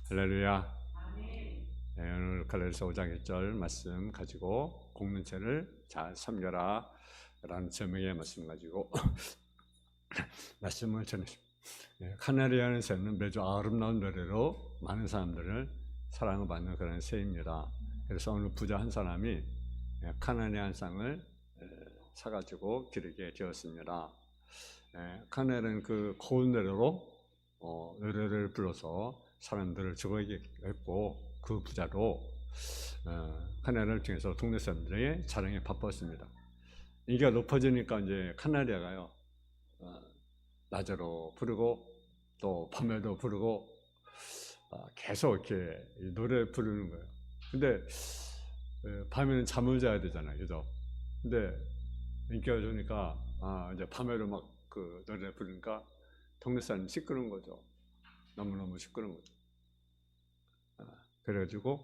할렐루야. 네, 오늘 갈라디아서 5장 1절 말씀 가지고 공동체를 잘 섬겨라 라는 제목의 말씀 가지고 말씀을 전했습니다. 카나리아는 새는 매주 아름다운 노래로 많은 사람들을 사랑을 받는 그런 새입니다. 그래서 오늘 부자 한 사람이 카나리아 한 쌍을 사가지고 기르게 되었습니다. 카나리아는 그 고운 노래로 노래를 불러서 사람들을 즐거게 했고, 그 부자도 카나리아를 통해서 동네 사람들에게 자랑에 바빴습니다. 인기가 높아지니까 이제 카나리아가요, 낮에로 부르고 또 밤에도 부르고 계속 이렇게 노래 부르는 거예요. 근데 밤에는 잠을 자야 되잖아요, 그죠? 근데 인기가 좋으니까 이제 밤에도 막 그 노래 부르니까 동네 사람이 시끄러운 거죠. 너무너무 시끄러운 거죠. 그래가지고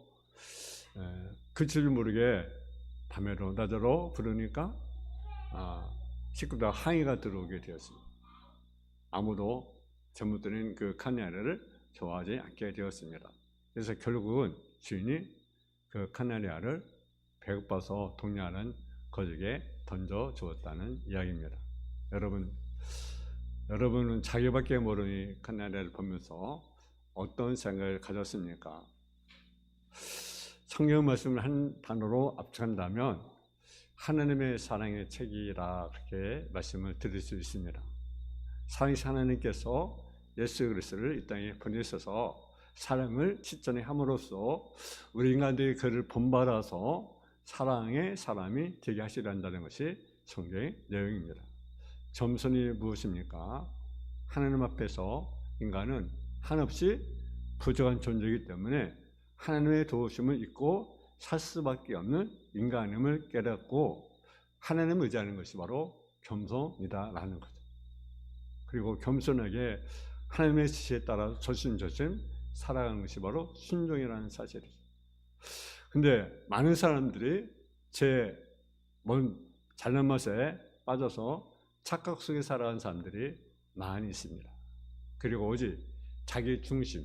그칠 줄 모르게 밤에도 낮에로 부르니까 식구들 항의가 들어오게 되었습니다. 아무도 전부들은 그 카나리아를 좋아하지 않게 되었습니다. 그래서 결국은 주인이 그 카나리아를 배고파서 동료하는 거적에 던져 주었다는 이야기입니다. 여러분은 자기밖에 모르니 카나리아를 보면서 어떤 생각을 가졌습니까? 성경 말씀을 한 단어로 압축한다면 하나님의 사랑의 책이라 그렇게 말씀을 드릴 수 있습니다. 사랑하신 하나님께서 예수 그리스도를 이 땅에 보내셔서 사랑을 실천해 함으로써 우리 인간들이 그를 본받아서 사랑의 사람이 되게 하시란다는 것이 성경의 내용입니다. 점선이 무엇입니까? 하나님 앞에서 인간은 한없이 부족한 존재이기 때문에 하나님의 도우심을 잊고 살 수밖에 없는 인간임을 깨닫고 하나님을 의지하는 것이 바로 겸손이다라는 거죠. 그리고 겸손하게 하나님의 지시에 따라 조심조심 살아가는 것이 바로 순종이라는 사실이죠. 근데 많은 사람들이 제 잘난 맛에 빠져서 착각 속에 살아가는 사람들이 많이 있습니다. 그리고 오직 자기 중심,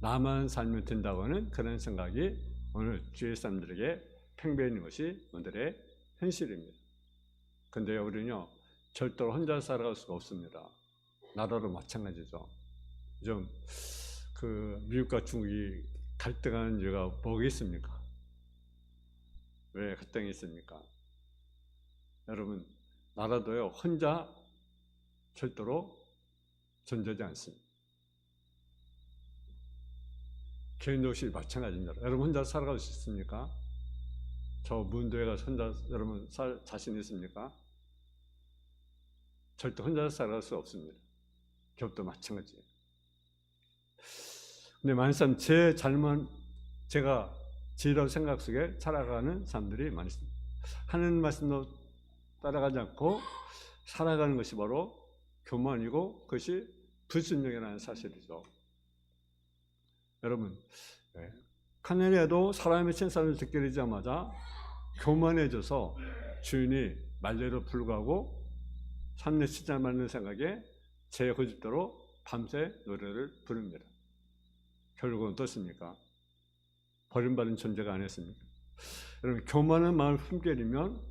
나만 살면 된다고 하는 그런 생각이 오늘 주위 사람들에게 팽배해 있는 것이 오늘의 현실입니다. 근데 우리는요, 절대로 혼자 살아갈 수가 없습니다. 나라도 마찬가지죠. 좀 미국과 중국이 갈등하는 이유가 뭐겠습니까? 왜 갈등이 있습니까? 여러분, 나라도요, 혼자 절대로 존재하지 않습니다. 개인도 역시 마찬가지입니다. 여러분 혼자 살아갈 수 있습니까? 저 문도에 가서 혼자 여러분 살 자신 있습니까? 절대 혼자 살아갈 수 없습니다. 기업도 마찬가지예요. 근데 많은 사람 제가 지혜로운 생각 속에 살아가는 사람들이 많이 있습니다. 하나님 말씀도 따라가지 않고 살아가는 것이 바로 교만이고 그것이 불순종이라는 사실이죠. 여러분, 카나리아도 사람의 신사를 듣게 되자마자 교만해져서 주인이 말대로 불구하고 삼내 치자 맞는 생각에 제 고집대로 밤새 노래를 부릅니다. 결국은 어떻습니까? 버림받은 존재가 아니었습니까? 여러분, 교만한 마음을 품게되면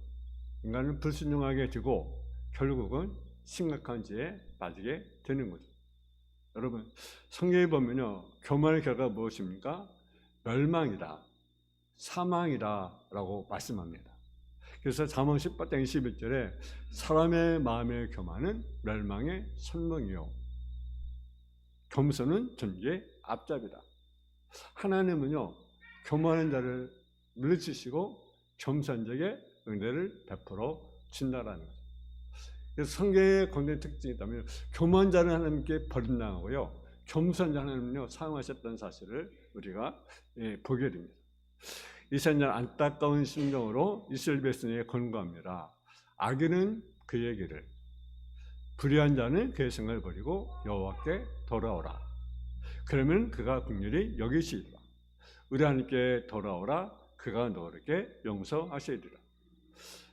인간은 불순종하게 되고 결국은 심각한 죄에 빠지게 되는 거죠. 여러분, 성경에 보면요, 교만의 결과가 무엇입니까? 멸망이다, 사망이다 라고 말씀합니다. 그래서 잠언 18장 21절에 사람의 마음의 교만은 멸망의 선봉이요 겸손은 존귀의 앞잡이다. 하나님은요, 교만한 자를 물리치시고 겸손한 자에게 은혜를 베풀어 준다라는 거죠. 그래서 성경의 권된 특징이 있다면 교만한 자는 하나님께 버림당하고요, 겸손한 자는 하나님은요 사용하셨다는 사실을 우리가 보게 됩니다. 이사야는 안타까운 심정으로 이스라엘 백성에게 권고합니다. 악인은 그의 길을, 불의한 자는 그의 생각을 버리고 여호와께 돌아오라. 그러면 그가 긍휼히 여기시리라. 우리 하나님께 돌아오라. 그가 너에게 용서하시리라.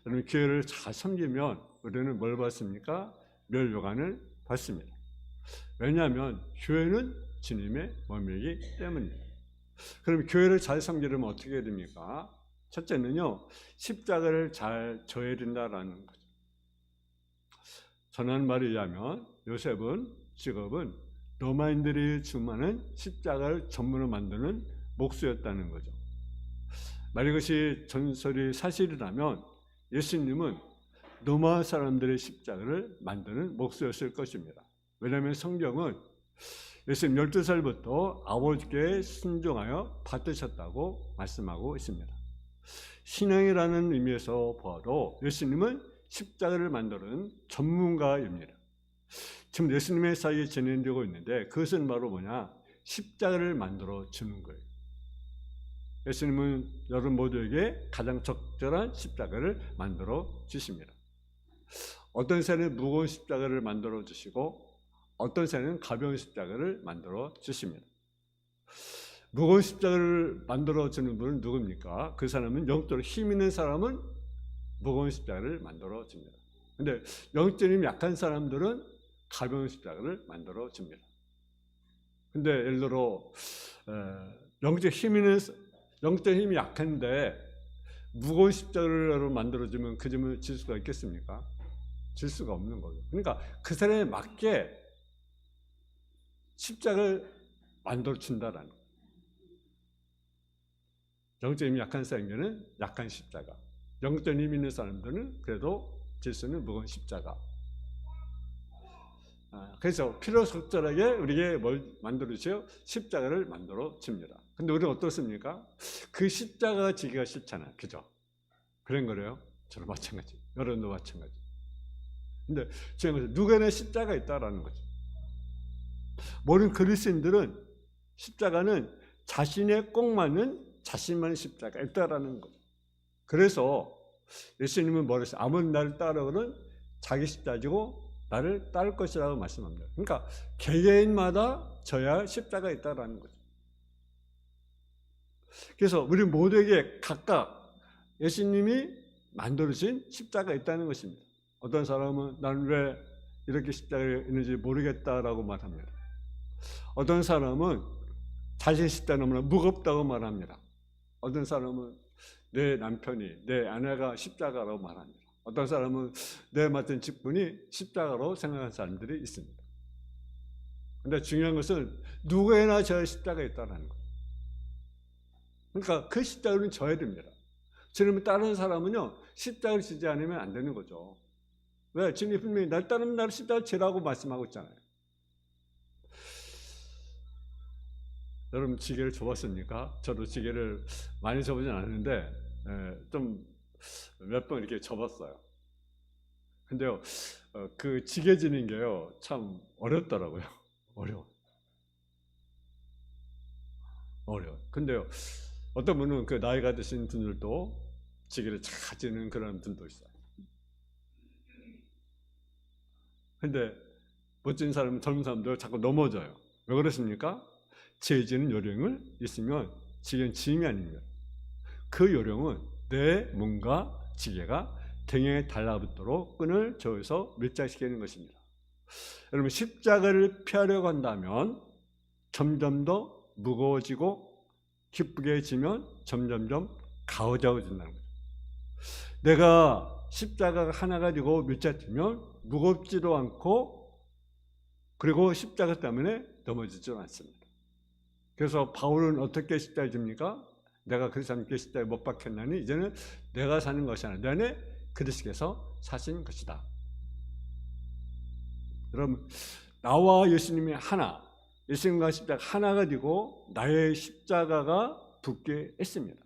여러분, 교회를 잘 섬기면 우리는 뭘 받습니까? 멸류관을 받습니다. 왜냐하면 교회는 주님의 몸이기 때문입니다. 그럼 교회를 잘 섬기려면 어떻게 해야 됩니까? 첫째는요, 십자가를 잘 져야 된다라는 거죠. 전하는 말에 의하면 요셉은 직업은 로마인들이 주문하는 십자가를 전문으로 만드는 목수였다는 거죠. 만약 이것이 전설이 사실이라면 예수님은 로마 사람들의 십자가를 만드는 목수였을 것입니다. 왜냐하면 성경은 예수님 12살부터 아버지께 순종하여 받으셨다고 말씀하고 있습니다. 신앙이라는 의미에서 보아도 예수님은 십자가를 만드는 전문가입니다. 지금 예수님의 사이에 진행되고 있는데 그것은 바로 뭐냐? 십자가를 만들어 주는 거예요. 예수님은 여러분 모두에게 가장 적절한 십자가를 만들어 주십니다. 어떤 새는 무거운 십자가를 만들어 주시고 어떤 새는 가벼운 십자가를 만들어 주십니다. 무거운 십자가를 만들어 주는 분은 누굽니까? 그 사람은 영적으로 힘 있는 사람은 무거운 십자가를 만들어 줍니다. 근데 영적인 힘이 약한 사람들은 가벼운 십자가를 만들어 줍니다. 근데 예를 들어 영적 힘이 약한데 무거운 십자가를 만들어 주면 그 점을 질 수가 있겠습니까? 질 수가 없는 거죠. 그러니까 그 사람에 맞게 십자가를 만들어 준다라는 거예요. 영적 힘이 약한 사람에게는 약한 십자가, 영적 힘이 있는 사람들은 그래도 질 수 있는 무거운 십자가. 그래서 필요속절하게 우리에게 뭘 만들어주세요? 십자가를 만들어 줍니다. 근데 우리는 어떻습니까? 그 십자가가 지기가 싫잖아요. 그죠? 그런 거래요. 저도 마찬가지. 여러분도 마찬가지. 근데 지금 누구나 십자가가 있다라는 거죠. 모든 그리스도인들은 십자가는 자신의 꼭 맞는 자신만의 십자가가 있다라는 거죠. 그래서 예수님은 뭐라 했어요? 아무리 나를 따르거든 자기 십자가 지고 나를 따를 것이라고 말씀합니다. 그러니까 개개인마다 져야 십자가가 있다라는 거죠. 그래서 우리 모두에게 각각 예수님이 만들어진 십자가가 있다는 것입니다. 어떤 사람은 나는 왜 이렇게 십자가가 있는지 모르겠다라고 말합니다. 어떤 사람은 자신 십자가 너무나 무겁다고 말합니다. 어떤 사람은 내 남편이, 내 아내가 십자가라고 말합니다. 어떤 사람은 내 맡은 직분이 십자가로 생각하는 사람들이 있습니다. 그런데 중요한 것은 누구에나 져야 십자가가 있다는 거예요. 그러니까 그 십자가는 져야 됩니다. 주님을 따르는 사람은요, 십자가를 지지 않으면 안 되는 거죠. 왜? 주님이 분명히 날 따르면 나를 십자가를 지라고 말씀하고 있잖아요. 여러분 지게를 접었습니까? 저도 지게를 많이 접으진 않았는데 좀 몇 번 이렇게 접었어요. 근데요, 그 지게 지는 게요, 참 어렵더라고요. 어려워. 근데요, 어떤 분은 그 나이가 드신 분들도 지게를 잘 지는 그런 분도 있어요. 근데 멋진 사람은 젊은 사람들 자꾸 넘어져요. 왜 그렇습니까? 지게 지는 요령을 있으면 지게는 짐이 아닙니다. 그 요령은 내 몸과 지게가 등에 달라붙도록 끈을 저어서 밀착시키는 것입니다. 여러분 십자가를 피하려고 한다면 점점 더 무거워지고 기쁘게 지면 점점점 가오자오진다는 거죠. 내가 십자가가 하나 가지고 밀착되면 무겁지도 않고 그리고 십자가 때문에 넘어지지도 않습니다. 그래서 바울은 어떻게 십자가를 집니까? 내가 그리스도 함께 십자가에 못 박혔나니 이제는 내가 사는 것이 아니라 내 안에 그리스도께서 사신 것이다. 여러분 나와 예수님이 하나, 예수님과 십자가 하나 가지고 나의 십자가가 붙게 했습니다.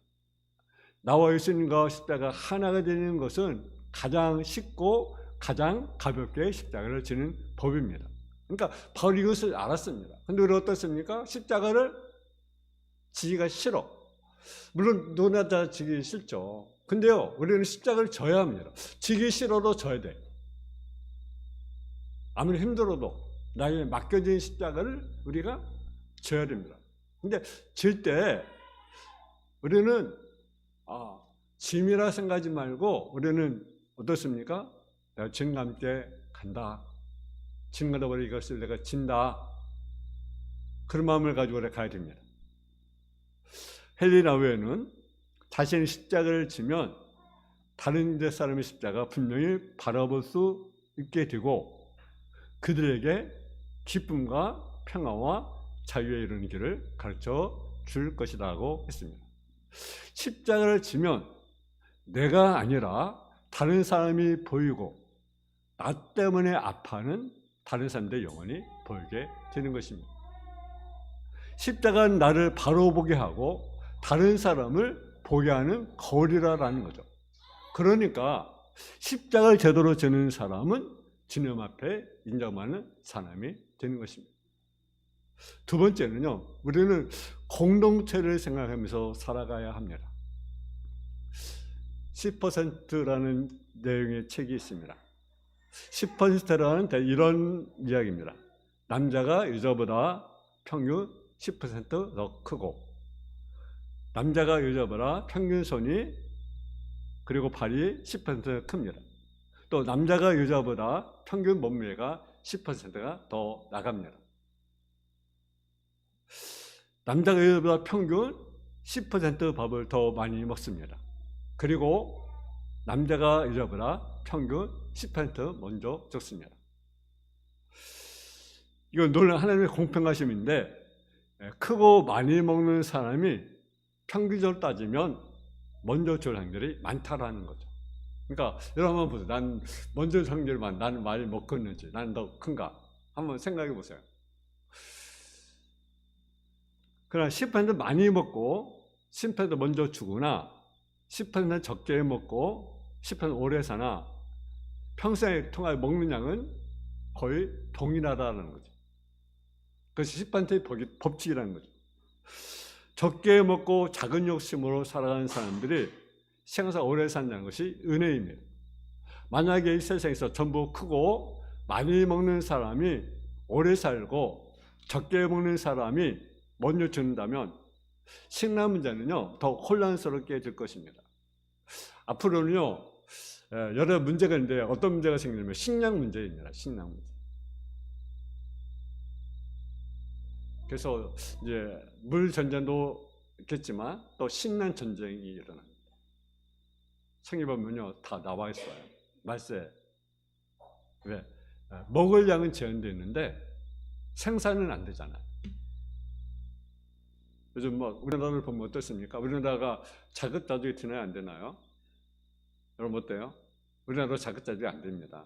나와 예수님과 십자가 하나가 되는 것은 가장 쉽고 가장 가볍게 십자가를 지는 법입니다. 그러니까 바울이 이것을 알았습니다. 그런데 우리 어떻습니까? 십자가를 지기가 싫어. 물론 누구나 다 지기 싫죠. 근데요, 우리는 십자가를 져야 합니다. 지기 싫어도 져야 돼. 아무리 힘들어도 나에게 맡겨진 십자가를 우리가 져야 됩니다. 근데 질 때 우리는 짐이라 생각하지 말고 우리는 어떻습니까? 내가 짐과 함께 간다. 짐 가다 보니 이것을 내가 진다. 그런 마음을 가지고 가야 됩니다. 헬리나 외에는 자신이 십자가를 지면 다른 데 사람의 십자가 분명히 바라볼 수 있게 되고 그들에게 기쁨과 평화와 자유에 이르는 길을 가르쳐 줄 것이라고 했습니다. 십자가를 지면 내가 아니라 다른 사람이 보이고 나 때문에 아파하는 다른 사람들의 영혼이 보이게 되는 것입니다. 십자가는 나를 바로 보게 하고 다른 사람을 보게 하는 거울이라는 거죠. 그러니까 십자가를 제대로 지는 사람은 주님 앞에 인정받는 사람이 되는 것입니다. 두 번째는요, 우리는 공동체를 생각하면서 살아가야 합니다. 10%라는 내용의 책이 있습니다. 10%라는 이런 이야기입니다. 남자가 여자보다 평균 10% 더 크고 남자가 여자보다 평균 손이 그리고 발이 10% 큽니다. 또 남자가 여자보다 평균 몸무게가 10%가 더 나갑니다. 남자가 여자보다 평균 10% 밥을 더 많이 먹습니다. 그리고 남자가 여자보다 평균 10% 먼저 죽습니다. 이건 놀라운 하나님의 공평하심인데 크고 많이 먹는 사람이 평균적으로 따지면 먼저 줄 확률이 많다라는 거죠. 그러니까 여러분 한번 보세요. 난 먼저 줄 확률이 많아. 나는 많이 먹었는지 나는 더 큰가? 한번 생각해 보세요. 그러나 10% 많이 먹고 10% 먼저 죽으나 10% 적게 먹고 10% 오래 사나 평생에 통하여 먹는 양은 거의 동일하다는 거죠. 그것이 10%의 법칙이라는 거죠. 적게 먹고 작은 욕심으로 살아가는 사람들이 생사 오래 산다는 것이 은혜입니다. 만약에 이 세상에서 전부 크고 많이 먹는 사람이 오래 살고 적게 먹는 사람이 먼저 죽는다면 식량 문제는요 더 혼란스럽게 될 것입니다. 앞으로는요 여러 문제가 있는데 어떤 문제가 생기냐면 식량 문제입니다. 식량 문제. 그래서 이제 물 전쟁도 있겠지만 또 식량 전쟁이 일어납니다. 성경 보면요 다 나와 있어요. 말세. 왜? 먹을 양은 제한되어 있는데 생산은 안 되잖아요. 요즘 뭐 우리나라를 보면 어떻습니까? 우리나라가 자급자족이 되나요? 안 되나요? 여러분 어때요? 우리나라 자급자족이 안 됩니다.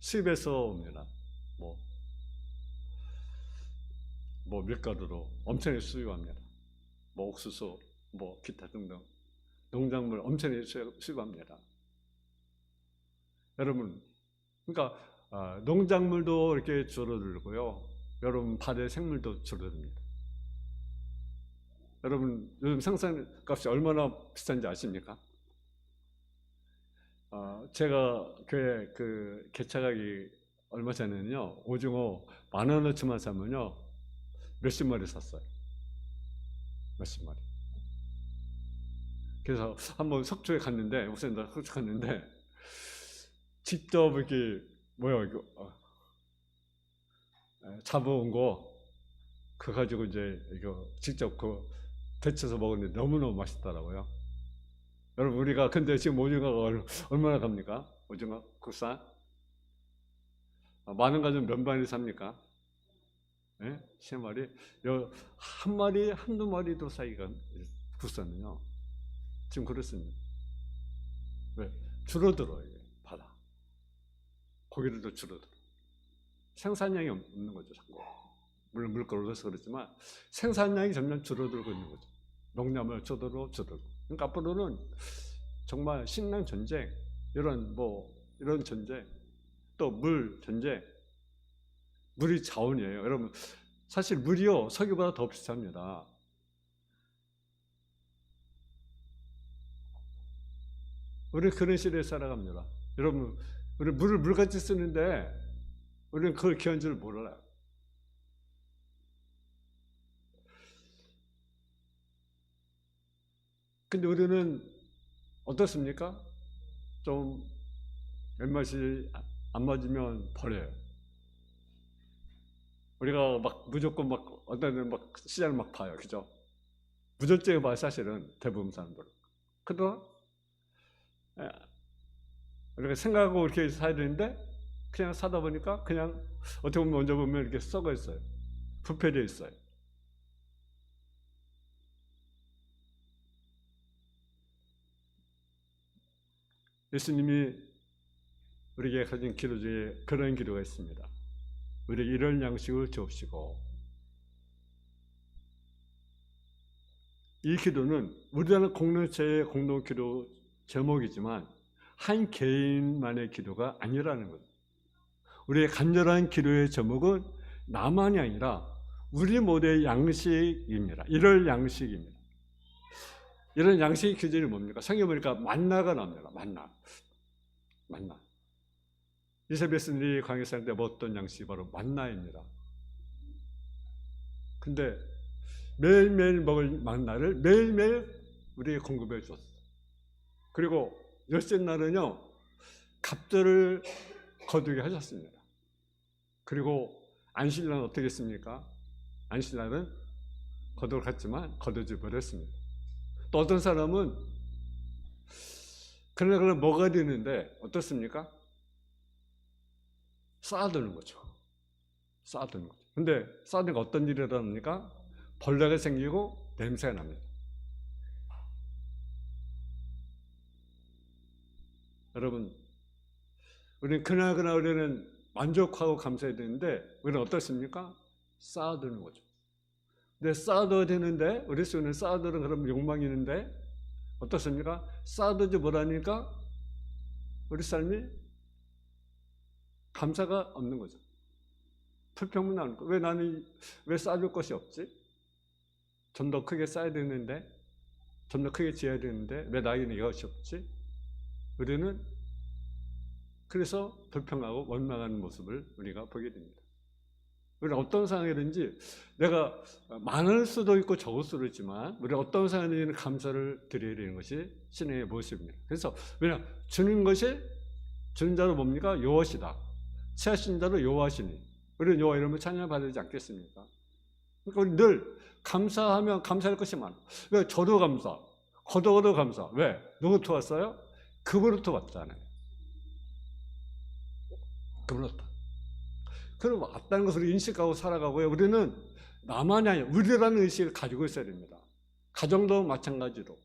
수입에서 옵니다. 뭐 밀가루로 엄청나게 수입합니다. 뭐 옥수수, 뭐 기타 등등 농작물 엄청나게 수입합니다. 여러분, 그러니까 농작물도 이렇게 줄어들고요. 여러분 바다의 생물도 줄어듭니다. 여러분 요즘 생산값이 얼마나 비싼지 아십니까? 제가 교회 그 개차가기 얼마 전에는요 오징어 10,000원어치만 사면요 몇십 마리 샀어요. 몇십 마리. 그래서 한번 석초에 갔는데 우선 석초 갔는데 직접 이렇게 뭐야 이거 잡아온 거 그거 가지고 이제 이거 직접 그 데쳐서 먹었는데 너무너무 맛있더라고요. 여러분 우리가 근데 지금 오징어가 얼마나 갑니까? 오징어 국산? 많은 가지고 몇 마리 삽니까? 네? 3마리? 한 마리, 한두 마리도 사이가 국산은요. 지금 그렇습니다. 왜? 줄어들어요. 바다. 고기들도 줄어들어. 생산량이 없는 거죠. 자꾸. 물론 물가로 올라서 그렇지만 생산량이 점점 줄어들고 있는 거죠. 농량을 줄어들고. 그러니까 앞으로는 정말 식량 전쟁, 이런 전쟁, 또 물 전쟁, 물이 자원이에요. 여러분 사실 물이요 석유보다 더 비쌉니다. 우리 그런 시대에 살아갑니다. 여러분 우리 물을 물같이 쓰는데 우리는 그걸 귀한 줄 몰라요. 근데 우리는 어떻습니까? 좀 입맛이 안 맞으면 버려요. 우리가 막 무조건 막 어떤 데는 막 시장을 막 봐요, 그죠? 무전적으로 봐 사실은 대부분 사람들. 그러나 우리가 생각하고 이렇게 사야 되는데 그냥 사다 보니까 그냥 어떻게 보면 먼저 보면 이렇게 썩어 있어요. 부패되어 있어요. 예수님이 우리에게 가진 기도 중에 그런 기도가 있습니다. 우리에게 이런 양식을 주옵시고. 이 기도는 우리라는 공동체의 공동 기도 제목이지만 한 개인만의 기도가 아니라는 거죠. 우리의 간절한 기도의 제목은 나만이 아니라 우리 모두의 양식입니다. 이럴 양식입니다. 이런 양식의 기준이 뭡니까? 성경 보니까 만나가 나옵니다. 만나. 이세베스들이 광야에 살 때 먹었던 양식이 바로 만나입니다. 근데 매일매일 먹을 만나를 매일매일 우리에게 공급해 줬어요. 그리고 열째 날은요, 갑절을 거두게 하셨습니다. 그리고 안식일은 어떻게 했습니까? 안식일은 거두러 갔지만 거두지 못했습니다. 또 어떤 사람은 그러나 먹어야 되는데 어떻습니까? 쌓아두는 거죠. 근데 쌓아두니까 어떤 일이 일어납니까? 벌레가 생기고 냄새가 납니다. 여러분, 우리는 그나그나 우리는 만족하고 감사해야 되는데 우리는 어떻습니까? 쌓아두는 거죠. 근데 쌓아둬야 되는데 우리 속에는 쌓아두는 그런 욕망이 있는데 어떻습니까? 쌓아두지 못하니까 우리 삶이 감사가 없는 거죠. 불평만 나는 거. 왜 나는 왜 쌓아둘 것이 없지? 좀 더 크게 쌓아야 되는데, 좀 더 크게 지어야 되는데 왜 나에게는 이것이 없지? 우리는 그래서 불평하고 원망하는 모습을 우리가 보게 됩니다. 우리는 어떤 상황이든지 내가 많을 수도 있고 적을 수도 있지만 우리가 어떤 상황이든지 감사를 드려야 되는 것이 신의 모습입니다. 그래서 왜냐 주는 것이 주는 자로 뭡니까? 여호와시다. 취하신 자로 여호와시니 우리는 여호와 이름을 찬양받지 않겠습니까? 그러니까 우리 늘 감사하면 감사할 것이 많아. 왜? 저도 감사, 거둬도 감사. 왜? 누구부터 왔어요? 그분부터 왔잖아요. 그분부터. 그럼 왔다는 것을 인식하고 살아가고요. 우리는 나만이 아니라 우리라는 의식을 가지고 있어야 됩니다. 가정도 마찬가지로,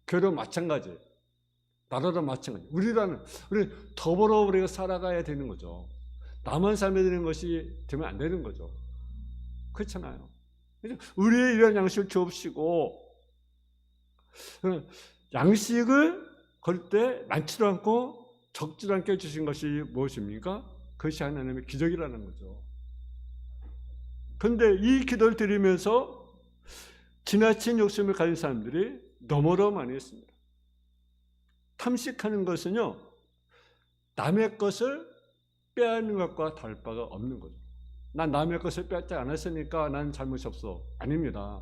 교회도 마찬가지, 나라도 마찬가지. 우리 더불어 우리가 살아가야 되는 거죠. 나만 살면 되는 것이 되면 안 되는 거죠. 그렇잖아요. 우리의 이런 양식을 주옵시고, 양식을 걸 때 많지도 않고 적지도 않게 주신 것이 무엇입니까? 그것이 하나님의 기적이라는 거죠. 그런데 이 기도를 드리면서 지나친 욕심을 가진 사람들이 너무나 많이 있습니다. 탐식하는 것은요, 남의 것을 빼앗는 것과 다를 바가 없는 거죠. 난 남의 것을 빼앗지 않았으니까 난 잘못이 없어. 아닙니다.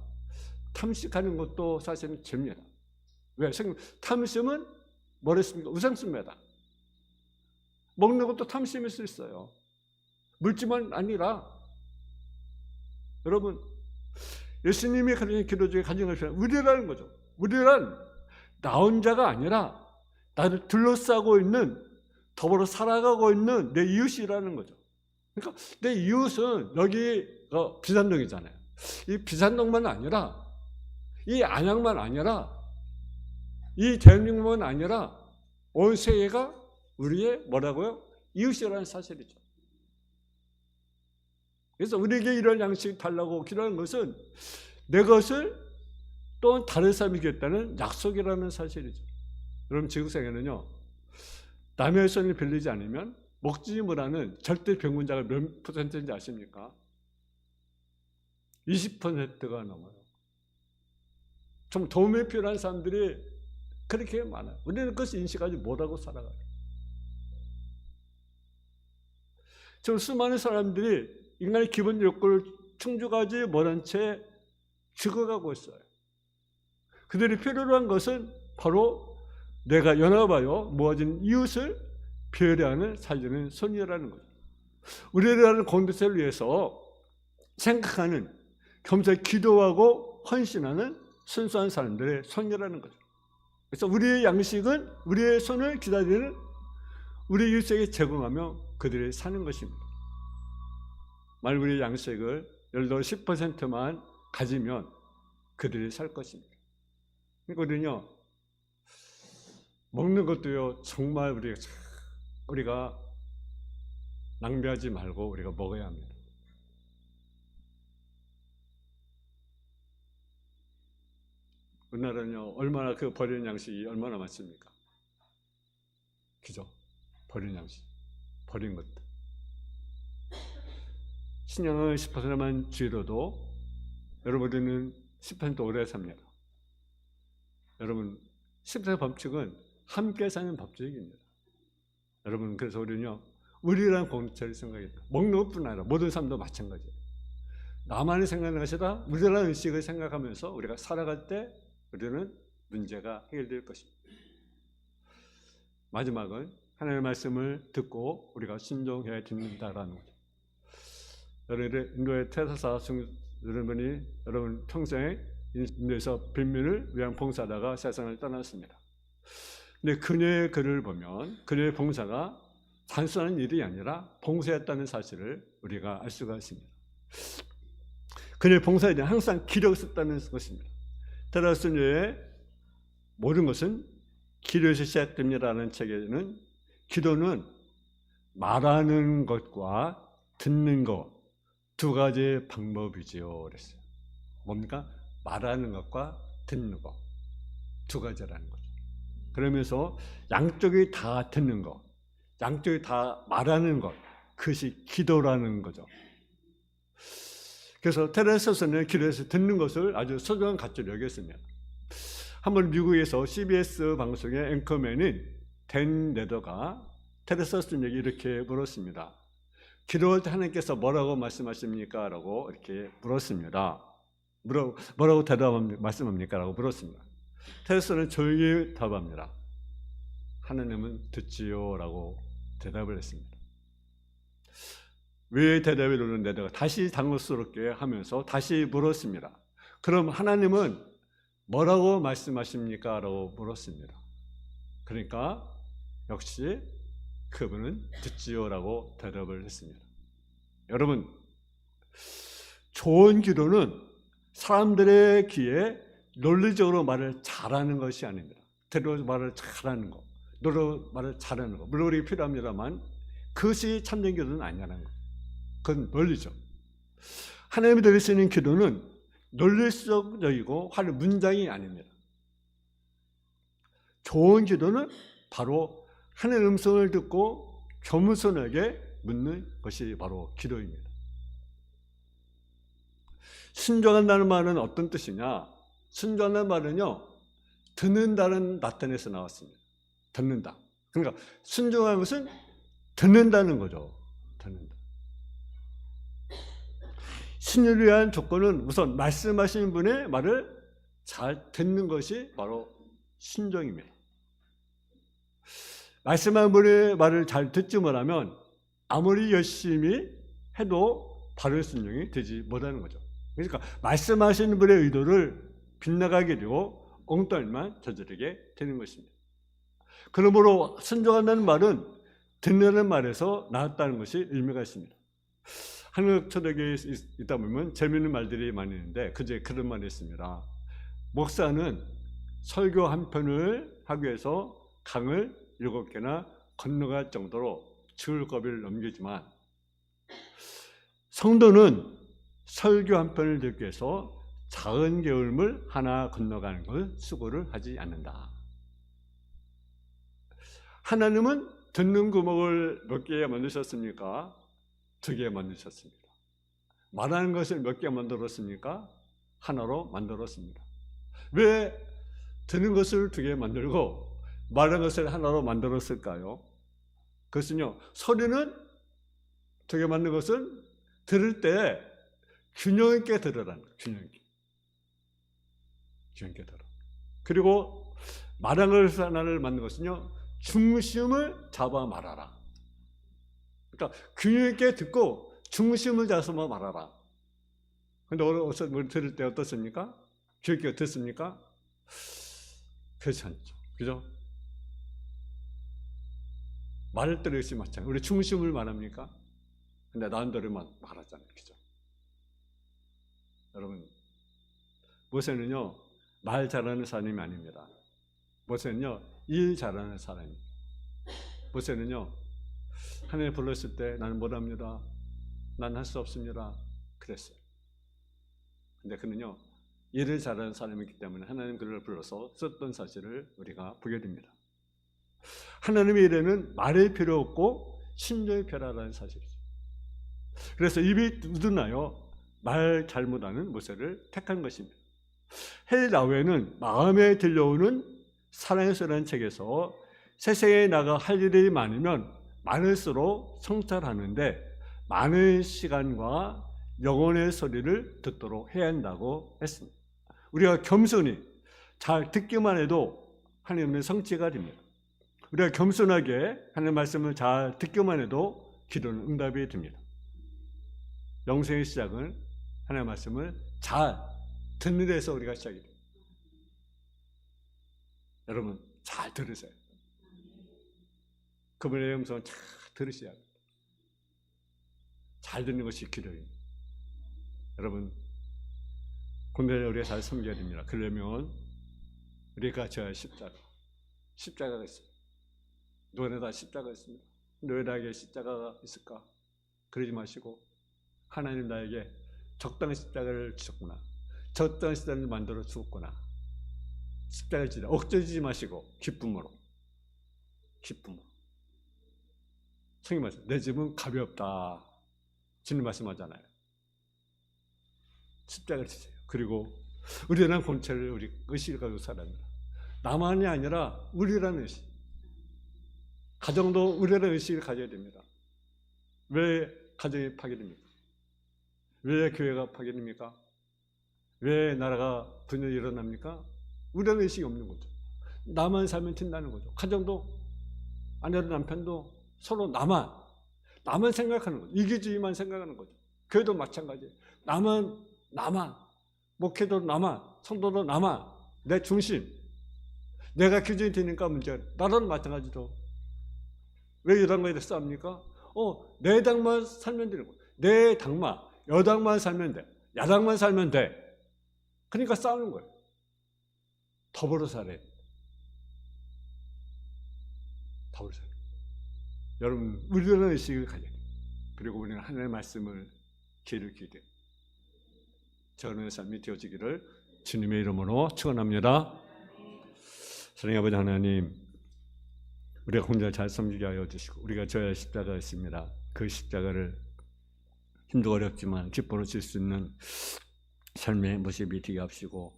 탐식하는 것도 사실은 죄입니다. 왜? 탐심은 뭐랬습니까? 우상습니다. 먹는 것도 탐심일 수 있어요. 물질만 아니라 여러분 예수님이 가진 기도 중에 가진 것이 우리라는 거죠. 우리란 나 혼자가 아니라 나를 둘러싸고 있는 더불어 살아가고 있는 내 이웃이라는 거죠. 그러니까 내 이웃은 여기 비산동이잖아요. 이 비산동만 아니라 이 안양만 아니라 이 대한민국만 아니라 온 세계가 우리의 뭐라고요? 이웃이라는 사실이죠. 그래서 우리에게 이런 양식을 달라고 기도하는 것은 내 것을 또한 다른 사람이 겠다는 약속이라는 사실이죠. 여러분 지구상에는요 남의 손을 빌리지 않으면 먹지 못하는 절대 병문자가 몇 %인지 아십니까? 20%가 넘어요. 좀 도움이 필요한 사람들이 그렇게 많아요. 우리는 그것을 인식하지 못하고 살아가요. 지금 수많은 사람들이 인간의 기본 욕구를 충족하지 못한 채 죽어가고 있어요. 그들이 필요로 한 것은 바로 내가 연합하여 모아진 이웃을 배려하는 살리는 선이라는 거죠. 우리라는 공동체를 위해서 생각하는, 겸손히 기도하고 헌신하는 순수한 사람들의 손이라는 거죠. 그래서 우리의 양식은 우리의 손을 기다리는 우리 일생에 제공하며 그들이 사는 것입니다. 만약 우리의 양식을 예를 들어 10%만 가지면 그들이 살 것입니다. 그러니까 우리는요, 먹는 것도요, 정말 우리가 낭비하지 말고 우리가 먹어야 합니다. 우리나라는요, 얼마나 그 버리는 양식이 얼마나 많습니까? 그죠? 버리는 양식, 버린 것들. 신앙을 10%만 줄여도 여러분들은 10% 오래 삽니다. 여러분, 10% 법칙은 함께 사는 법칙입니다. 여러분, 그래서 우리는요, 우리라는 공동체를 생각합니다. 먹는 것뿐 아니라 모든 삶도 마찬가지예요. 나만의 생각하는 것이다. 우리라는 의식을 생각하면서 우리가 살아갈 때 우리는 문제가 해결될 것입니다. 마지막은 하나님의 말씀을 듣고 우리가 순종해야 된다라는 거죠. 여러분의 인도의 테레사 여러분이 여러분 평생에 인도에서 빈민을 위한 봉사하다가 세상을 떠났습니다. 근데 그녀의 글을 보면 그녀의 봉사가 단순한 일이 아니라 봉사했다는 사실을 우리가 알 수가 있습니다. 그녀의 봉사에 대해 항상 기력을 썼다는 것입니다. 테레사의 모든 것은 기도에서 시작됩니다라는 책에는 기도는 말하는 것과 듣는 것 두 가지 방법이지요. 그랬어요. 뭡니까? 말하는 것과 듣는 것 두 가지라는 거죠. 그러면서 양쪽이 다 듣는 것, 양쪽이 다 말하는 것, 그것이 기도라는 거죠. 그래서 테레사는 기도에서 듣는 것을 아주 소중한 가치로 여겼습니다. 한번 미국에서 CBS 방송의 앵커맨인 댄 레더가 테레사 스님에게 이렇게 물었습니다. 기도할 때 하나님께서 뭐라고 말씀하십니까? 라고 이렇게 물었습니다. 뭐라고 말씀합니까? 라고 물었습니다. 테레사는 조용히 답합니다. 하나님은 듣지요 라고 대답을 했습니다. 왜 대답을 이루는 레더가 다시 당혹스럽게 하면서 다시 물었습니다. 그럼 하나님은 뭐라고 말씀하십니까? 라고 물었습니다. 그러니까 역시 그분은 듣지요 라고 대답을 했습니다. 여러분, 좋은 기도는 사람들의 귀에 논리적으로 말을 잘하는 것이 아닙니다. 대로 말을 잘하는 것, 노로 말을 잘하는 것, 물론 우리가 필요합니다만 그것이 참된 기도는 아니라는 것. 그건 논리죠. 하나님이 들으시는 기도는 논리적이고 하는 문장이 아닙니다. 좋은 기도는 바로 하나님의 음성을 듣고 겸손하게 묻는 것이 바로 기도입니다. 순종한다는 말은 어떤 뜻이냐? 순종한다는 말은요, 듣는다는 라틴에서 나왔습니다. 듣는다. 그러니까 순종하는 것은 듣는다는 거죠. 듣는다. 신유를 위한 조건은 우선 말씀하시는 분의 말을 잘 듣는 것이 바로 순종입니다. 말씀하는 분의 말을 잘 듣지 못하면 아무리 열심히 해도 바른 순종이 되지 못하는 거죠. 그러니까 말씀하시는 분의 의도를 빗나가게 되고 엉뚱한 저지르게 되는 것입니다. 그러므로 순종한다는 말은 듣는 말에서 나왔다는 것이 의미가 있습니다. 한국 초대교회에 있다 보면 재미있는 말들이 많이 있는데 그중에 그런 말이 있습니다. 목사는 설교 한 편을 하기 위해서 강을 7개나 건너갈 정도로 죽을 고비를 넘기지만 성도는 설교 한 편을 듣기 위해서 작은 게을물 하나 건너가는 걸 수고를 하지 않는다. 하나님은 듣는 구멍을 몇 개 만드셨습니까? 2개 만드셨습니다. 말하는 것을 몇 개 만들었습니까? 하나로 만들었습니다. 왜 듣는 것을 2개 만들고 말하는 것을 하나로 만들었을까요? 그것은요, 소리는 2개 만든 것은 들을 때 균형 있게 들으라는 거예요. 균형 있게 들어. 그리고 말하는 것을 하나를 만든 것은요, 중심을 잡아 말하라. 그러니까 균형 있게 듣고 중심을 잡아서 말하라. 근데 어서 들을 때 어떻습니까? 귀엽게 듣습니까? 그렇지 않죠. 그죠? 말을 들으시 마찬가지. 우리 중심을 말합니까? 근데 나름대로 말하잖아요. 그죠? 여러분, 모세는요, 말 잘하는 사람이 아닙니다. 모세는요, 일 잘하는 사람입니다. 모세는요, 하나님 불렀을 때 나는 못합니다. 난 할 수 없습니다. 그랬어요. 근데 그는요, 일을 잘하는 사람이기 때문에 하나님 그를 불러서 썼던 사실을 우리가 보게 됩니다. 하나님의 일에는 말이 필요 없고 심정이 필요하다는 사실이죠. 그래서 입이 우둔하여 말 잘못하는 모세를 택한 것입니다. 헬라어에는 마음에 들려오는 사랑의 소리라는 책에서 세상에 나가 할 일이 많으면 많을수록 성찰하는데 많은 시간과 영혼의 소리를 듣도록 해야 한다고 했습니다. 우리가 겸손히 잘 듣기만 해도 하나님의 성취가 됩니다. 우리가 겸손하게 하나님의 말씀을 잘 듣기만 해도 기도는 응답이 됩니다. 영생의 시작은 하나님의 말씀을 잘 듣는 데서 우리가 시작이 됩니다. 여러분 잘 들으세요. 그분의 음성을 잘 들으셔야 합니다. 잘 듣는 것이 기도입니다. 여러분 군대를 우리가 잘 섬겨야 됩니다. 그러면 우리가 져야 십자가가 있어요. 누구나 다 십자가가 있습니다. 왜 나에게 십자가가 있을까? 그러지 마시고 하나님 나에게 적당한 십자가를 주셨구나. 적당한 십자가를 만들어 주었구나. 십자가를 지라 억제지지 마시고 기쁨으로. 성경 말씀, 내 집은 가볍다. 주님 말씀하잖아요. 십자가를 지세요. 그리고 우리라는 본체를 우리 의식을 가지고 살아야 합니다. 나만이 아니라 우리라는 의식. 가정도 우리라는 의식을 가져야 됩니다. 왜 가정이 파괴됩니까? 왜 교회가 파괴됩니까? 왜 나라가 분열이 일어납니까? 우리라는 의식이 없는 거죠. 나만 살면 된다는 거죠. 가정도 아내도 남편도 서로 나만 생각하는 거죠. 이기주의만 생각하는 거죠. 교회도 마찬가지예요. 나만 목회도 나만, 성도도 나만, 내 중심. 내가 기준이 되니까 문제가 나도 마찬가지죠. 왜 이런 거에 대해서 싸웁니까? 내 당만 살면 되는 거예요. 내 당만, 여당만 살면 돼. 야당만 살면 돼. 그러니까 싸우는 거예요. 더불어 살아야 돼. 더불어 살아야 돼. 여러분, 우리는 의식을 가져야 돼요. 그리고 우리는 하나님의 말씀을 귀를 기대요. 저는 삶이 되어지기를 주님의 이름으로 축원합니다. 사랑의 아버지 하나님, 우리가 혼자 잘 섬기게 하여 주시고 우리가 져야 십자가가 있습니다. 그 십자가를 힘들고 어렵지만 기쁨으로 질 수 있는 삶의 모습이 되게 하시고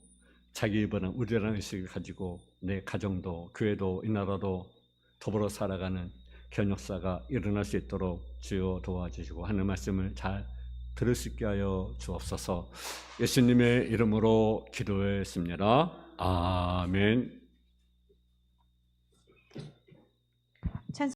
자기 입은 우리라는 의식을 가지고 내 가정도 교회도 이 나라도 더불어 살아가는 견역사가 일어날 수 있도록 주여 도와주시고 하는 말씀을 잘 들을 수 있게 하여 주옵소서. 예수님의 이름으로 기도했습니다. 아멘.